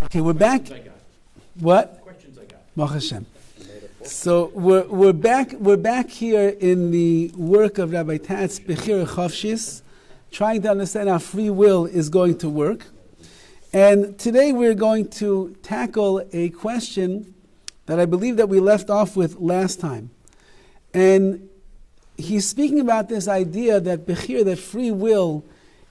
Okay, we're back. What? Questions I got. Baruch Hashem. So we're back here in the work of Rabbi Tatz Bechira Chavshis, trying to understand how free will is going to work. And today we're going to tackle a question that I believe that we left off with last time. And he's speaking about this idea that Bechira, that free will,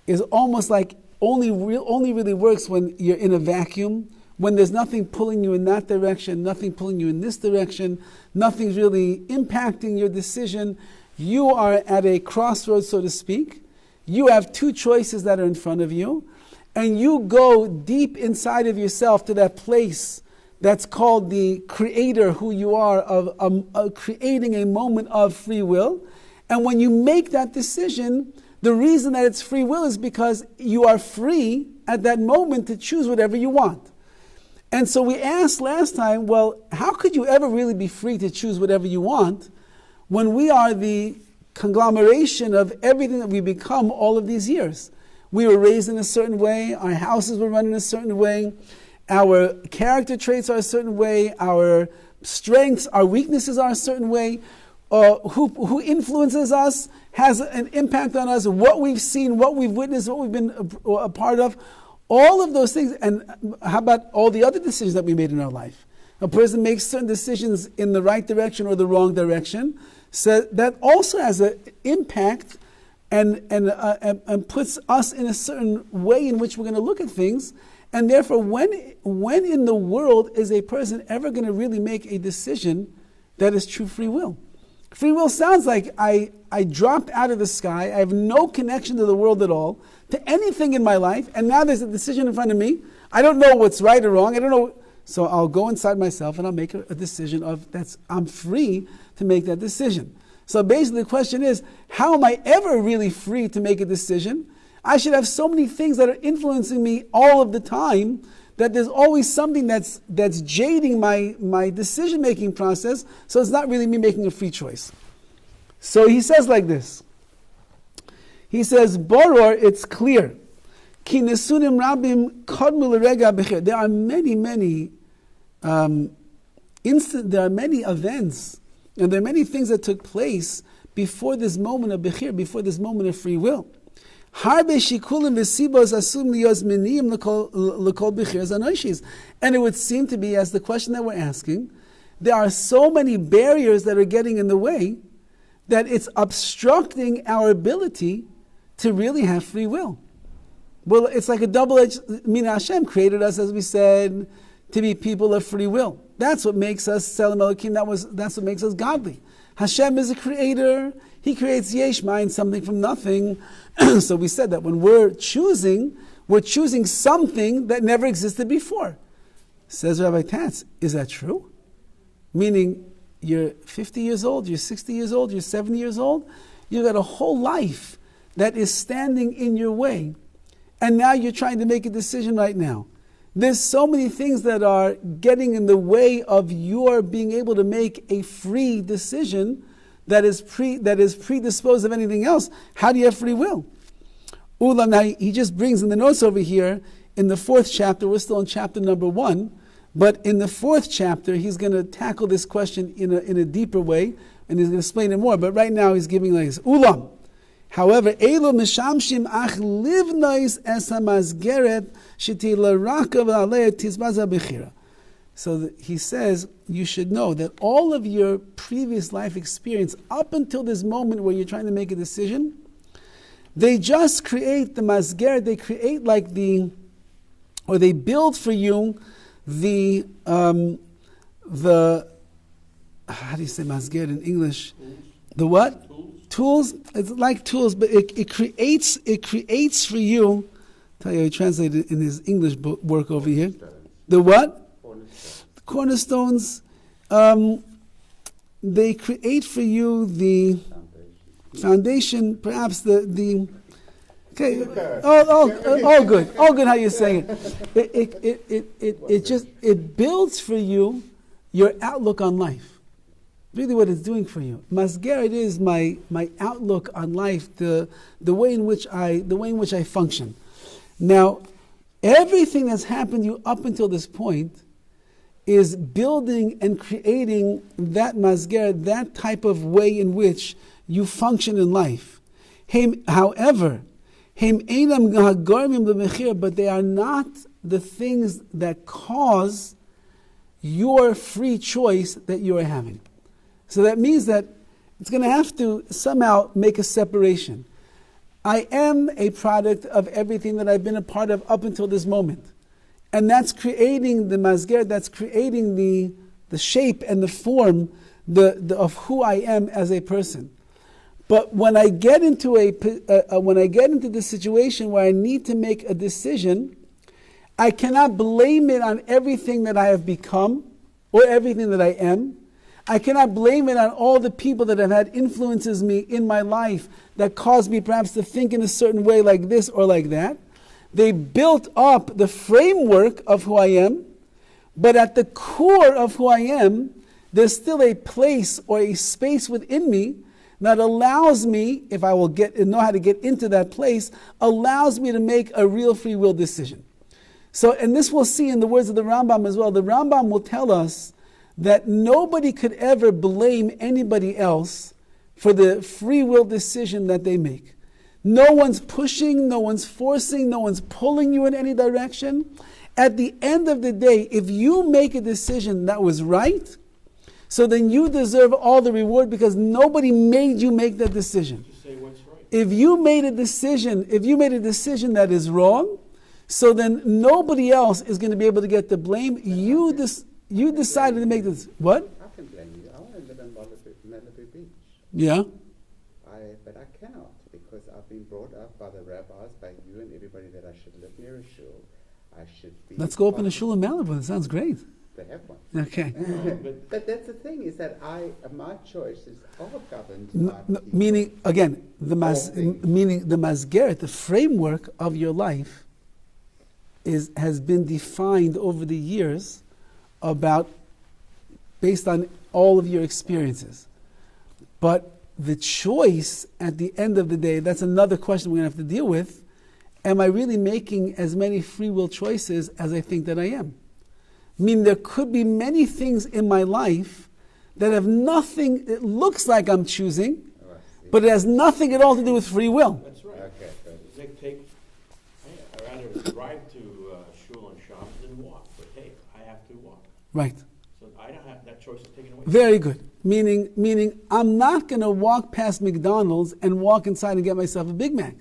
is almost like only really works when you're in a vacuum, when there's nothing pulling you in that direction, nothing pulling you in this direction, nothing's really impacting your decision. You are at a crossroads, so to speak. You have two choices that are in front of you, and you go deep inside of yourself to that place that's called the creator, who you are, of creating a moment of free will. And when you make that decision, the reason that it's free will is because you are free at that moment to choose whatever you want. And so we asked last time, well, how could you ever really be free to choose whatever you want when we are the conglomeration of everything that we become all of these years? We were raised in a certain way, our houses were run in a certain way, our character traits are a certain way, our strengths, our weaknesses are a certain way. Who influences us has an impact on us, what we've seen, what we've witnessed, what we've been a part of. All of those things, and how about all the other decisions that we made in our life? A person makes certain decisions in the right direction or the wrong direction, so that also has an impact and puts us in a certain way in which we're going to look at things. And therefore, when in the world is a person ever going to really make a decision that is true free will? Free will sounds like I dropped out of the sky, I have no connection to the world at all, to anything in my life, and now there's a decision in front of me. I don't know what's right or wrong, I don't know. So I'll go inside myself and I'll make a decision I'm free to make that decision. So basically the question is, how am I ever really free to make a decision? I should have so many things that are influencing me all of the time that there's always something that's jading my decision-making process, so it's not really me making a free choice. So he says like this. He says, Boror, it's clear. Ki nesunim rabim kodmu l'rega bechir. There are many there are many events, and there are many things that took place before this moment of bechir, before this moment of free will. And it would seem to be, as the question that we're asking, there are so many barriers that are getting in the way that it's obstructing our ability to really have free will. Well, it's like a double-edged, Hashem created us, as we said, to be people of free will. That's what makes us Tselem Elokim, that's what makes us godly. Hashem is a creator. He creates yesh ma'ayin, something from nothing. So we said that when we're choosing something that never existed before. Says Rabbi Tatz, is that true? Meaning, you're 50 years old, you're 60 years old, you're 70 years old, you've got a whole life that is standing in your way. And now you're trying to make a decision right now. There's so many things that are getting in the way of your being able to make a free decision that is predisposed of anything else. How do you have free will? Ulam, now he just brings in the notes over here, in the 4th chapter, we're still in chapter number 1, but in the 4th chapter, he's going to tackle this question in a deeper way, and he's going to explain it more, but right now he's giving like this. Ulam, however, Elo mishamshim ach livnois es hamazgeret sheti l'rakav alei tizbaza bechira. So he says, you should know that all of your previous life experience, up until this moment where you're trying to make a decision, they just create the masger, they create like or they build for you the how do you say masger in English? The what? Tools. It's like tools, but it creates for you. Tell you, I translated in his English book, work over here. The what? Cornerstones, they create for you the foundation, perhaps the okay, all good how you're saying it. It builds for you your outlook on life. Really what it's doing for you. Masger, it is my outlook on life, the way in which I function. Now, Everything that's happened to you up until this point is building and creating that masger, that type of way in which you function in life. However, but they are not the things that cause your free choice that you are having. So that means that it's going to have to somehow make a separation. I am a product of everything that I've been a part of up until this moment. And that's creating the masger, that's creating the shape and the form of who I am as a person. But when I get into the situation where I need to make a decision, I cannot blame it on everything that I have become or everything that I am. I cannot blame it on all the people that have had influences me in my life that caused me perhaps to think in a certain way like this or like that. They built up the framework of who I am, but at the core of who I am, there's still a place or a space within me that allows me, if I will know how to get into that place, allows me to make a real free will decision. So, and this we'll see in the words of the Rambam as well. The Rambam will tell us that nobody could ever blame anybody else for the free will decision that they make. No one's pushing, no one's forcing, no one's pulling you in any direction. At the end of the day, if you make a decision that was right, so then you deserve all the reward because nobody made you make that decision. Just say what's right. If you made a decision that is wrong, so then nobody else is going to be able to get the blame. You decided to make this. What? I can blame you. I want to live in Malibu Beach. Yeah. But I cannot because I've been brought up by the rabbis, by you and everybody that I should live near a shul. I should be. Let's go open a shul in Malibu. That sounds great. They have one. Okay. But that's the thing is that my choice is all governed by Meaning again, the masgeret, the framework of your life, has been defined over the years based on all of your experiences. But the choice at the end of the day, that's another question we're going to have to deal with. Am I really making as many free will choices as I think that I am? I mean, there could be many things in my life that have nothing, it looks like I'm choosing, but it has nothing at all to do with free will. That's right. Okay. I'd rather drive to shul and shop than walk. But hey, I have to walk. Right. So I don't have that choice is taken away. Very good. Meaning I'm not going to walk past McDonald's and walk inside and get myself a Big Mac.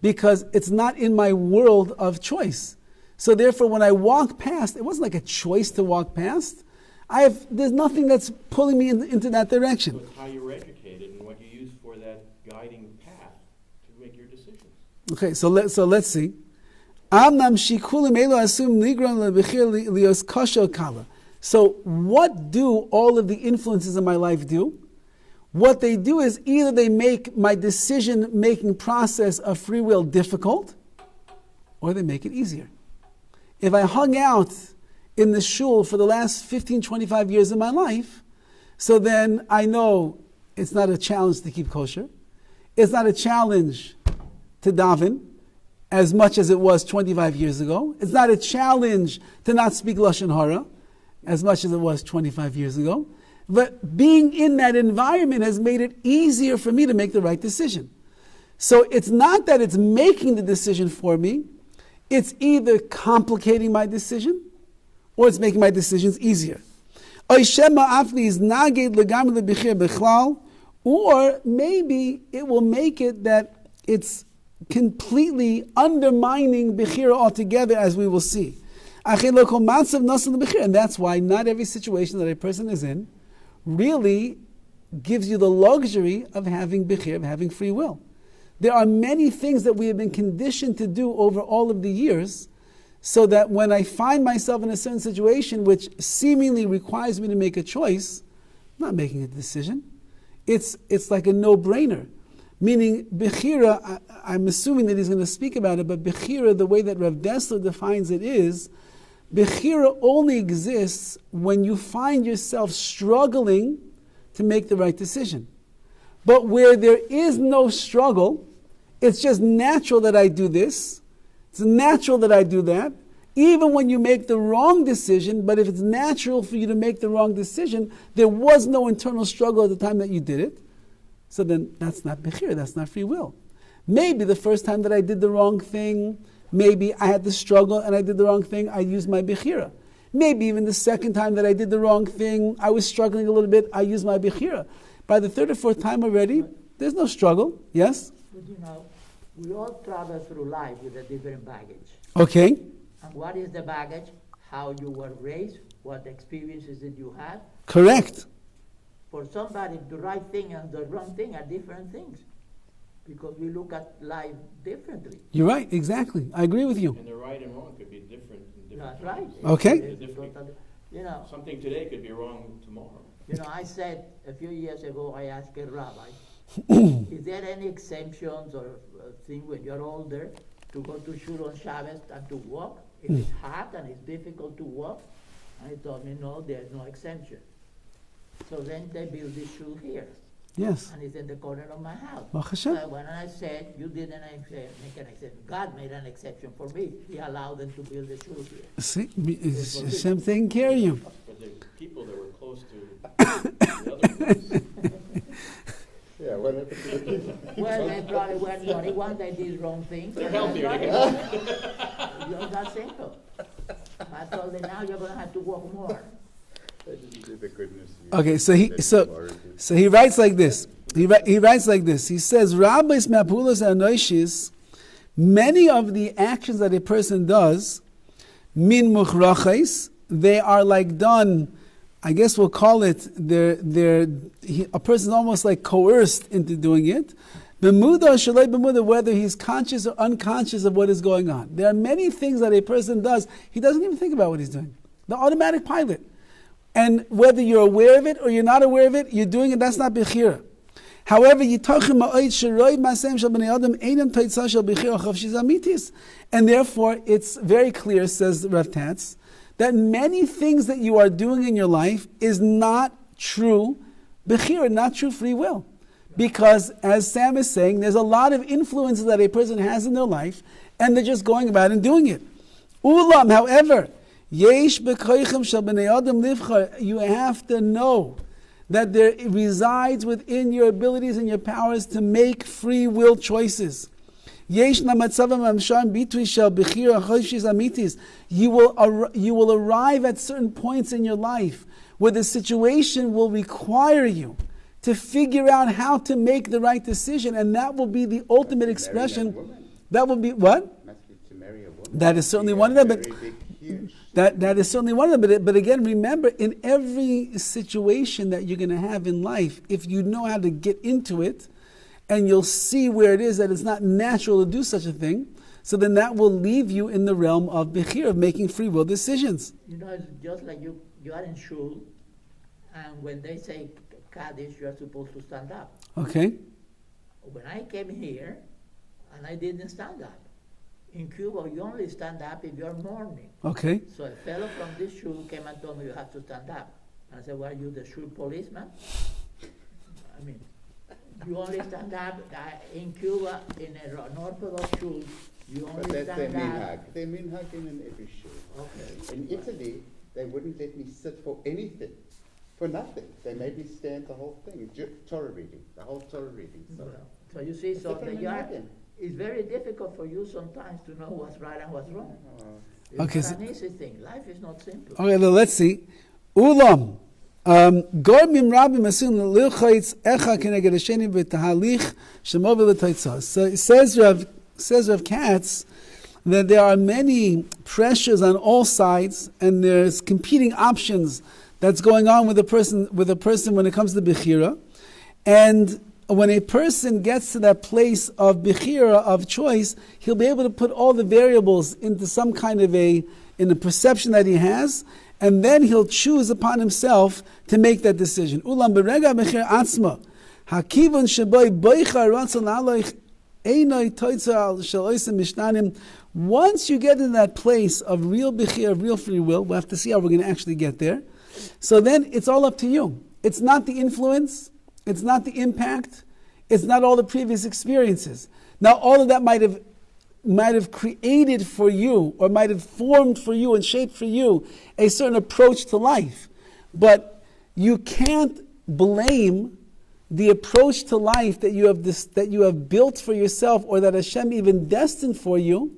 Because it's not in my world of choice. So therefore, when I walk past, it wasn't like a choice to walk past. There's nothing that's pulling me into that direction. So it's how you're educated and what you use for that guiding path to make your decisions. Okay, so let's see. So what do all of the influences in my life do? What they do is either they make my decision-making process of free will difficult, or they make it easier. If I hung out in the shul for the last 15, 25 years of my life, so then I know it's not a challenge to keep kosher. It's not a challenge to daven as much as it was 25 years ago. It's not a challenge to not speak Lashon Hara as much as it was 25 years ago. But being in that environment has made it easier for me to make the right decision. So it's not that it's making the decision for me, it's either complicating my decision or it's making my decisions easier. Or maybe it will make it that it's completely undermining Bechira altogether, as we will see. And that's why not every situation that a person is in really gives you the luxury of having Bechira, of having free will. There are many things that we have been conditioned to do over all of the years, so that when I find myself in a certain situation which seemingly requires me to make a choice, I'm not making a decision. It's like a no-brainer. Meaning, Bechira, I'm assuming that he's going to speak about it, but Bechira, the way that Rav Dessler defines it is, Bechira only exists when you find yourself struggling to make the right decision. But where there is no struggle, it's just natural that I do this, It's natural that I do that. Even when you make the wrong decision, but if it's natural for you to make the wrong decision, there was no internal struggle at the time that you did it, so then that's not Bechira, that's not free will. Maybe the first time that I did the wrong thing, maybe I had the struggle and I did the wrong thing, I used my Bechira. Maybe even the second time that I did the wrong thing, I was struggling a little bit, I used my Bechira. By the third or fourth time already, there's no struggle. Yes? But we all travel through life with a different baggage. Okay. And what is the baggage? How you were raised, what experiences did you have? Correct. For somebody, the right thing and the wrong thing are different things. Because we look at life differently. You're right, exactly. I agree with you. And the right and wrong could be different in different That's right. times. Okay. It's totally, Something today could be wrong tomorrow. I said a few years ago, I asked a rabbi, is there any exemptions or thing when you're older to go to shul on Shabbos and to walk? If it's hot and it's difficult to walk? And he told me, no, there's no exemption. So then they built this shul here. Yes. And it's in the corner of my house. Baruch Hashem. So when I said, you didn't make an exception, God made an exception for me. He allowed them to build the shul here. See, Hashem taking care of you. But the people that were close to the other place. Yeah, what happened to the people? Well, they probably weren't naughty ones, they did wrong things. They're healthier. They You're that simple. I told them, now you're going to have to walk more. The goodness Okay, so he writes like this. He writes like this. He says, Rabbis me'apulos ha'anoishis, many of the actions that a person does, min muchrachais, they are like done, I guess we'll call it, a person is almost like coerced into doing it. Bemuda or shalei bemuda, whether he's conscious or unconscious of what is going on. There are many things that a person does, he doesn't even think about what he's doing. The automatic pilot. And whether you're aware of it or you're not aware of it, you're doing it, that's not Bechira. However, and therefore it's very clear, says Rav Tatz, that many things that you are doing in your life is not true Bechira, not true free will. Because, as Sam is saying, there's a lot of influences that a person has in their life, and they're just going about and doing it. Ulam, however, Yesh b'koichem shel b'nei adam livchar. You have to know that there resides within your abilities and your powers to make free will choices. Yesh namatzavam amsham bitui shel bechira choshis amitis. You will arrive at certain points in your life where the situation will require you to figure out how to make the right decision, and that will be the ultimate expression. That will be what? Must be to marry a woman. That is certainly one of them, but. That is certainly one of them, but again, remember, in every situation that you're going to have in life, if you know how to get into it, and you'll see where it is that it's not natural to do such a thing, so then that will leave you in the realm of Bechir, of making free will decisions. It's just like you are in shul, and when they say Kaddish, you are supposed to stand up. Okay. When I came here, and I didn't stand up. In Cuba, you only stand up if you're mourning. Okay. So a fellow from this shul came and told me, you have to stand up. I said, well, are you the shul policeman? I mean, you only stand up in Cuba, in an Orthodox shul, you only But that's their stand up. minhag. Their minhag in every shul. Okay. In Italy, they wouldn't let me sit for anything, for nothing. They made me stand the whole thing, Torah reading, the whole Torah reading. So you see, so different the yard. minhagim. It's very difficult for you sometimes to know what's right and what's wrong. It's Okay, not so- an easy thing. Life is not simple. Okay, let's see. Ulam. Gormim Rabbi Masin Lilchayitz Echa Keneged Hasheni B'Tahalich Shemovel L'Taitzah. So it says Rav Katz that there are many pressures on all sides, and there's competing options that's going on with a person when it comes to Bechira. And when a person gets to that place of Bechira, of choice, he'll be able to put all the variables into some kind of in the perception that he has, and then he'll choose upon himself to make that decision. Ulam berega Bechira atzma, hakivon sheboi boicha ratzon aloich einoi toitza shel oisem mishnanim. Once you get in that place of real Bechira, of real free will, we'll have to see how we're going to actually get there. So then it's all up to you. It's not the influence. It's not the impact. It's not all the previous experiences. Now, all of that might have created for you, or might have formed for you and shaped for you a certain approach to life. But you can't blame the approach to life that you have built for yourself, or that Hashem even destined for you,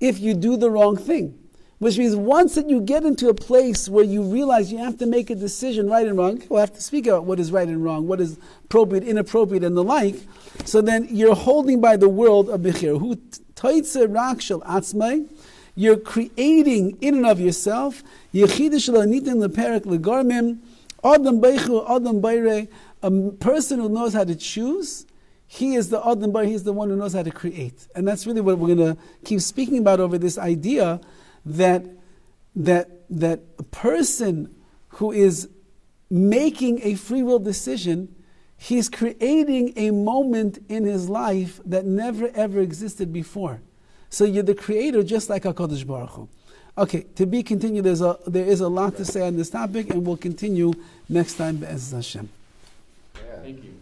if you do the wrong thing. Which means once that you get into a place where you realize you have to make a decision, right and wrong, we'll have to speak about what is right and wrong, what is appropriate, inappropriate, and the like. So then you're holding by the world of Bechira. Who taitze rak shel atzmai, you're creating in and of yourself. Yechida shel anitin leperek legarmim, adam beichu, adam beire. A person who knows how to choose, he is the adam beire. He's the one who knows how to create. And that's really what we're going to keep speaking about over this idea that a person who is making a free will decision, he's creating a moment in his life that never ever existed before. So you're the creator, just like HaKadosh Baruch Hu. Okay, to be continued. There is a lot to say on this topic, and we'll continue next time. Be'ez Hashem. Thank you.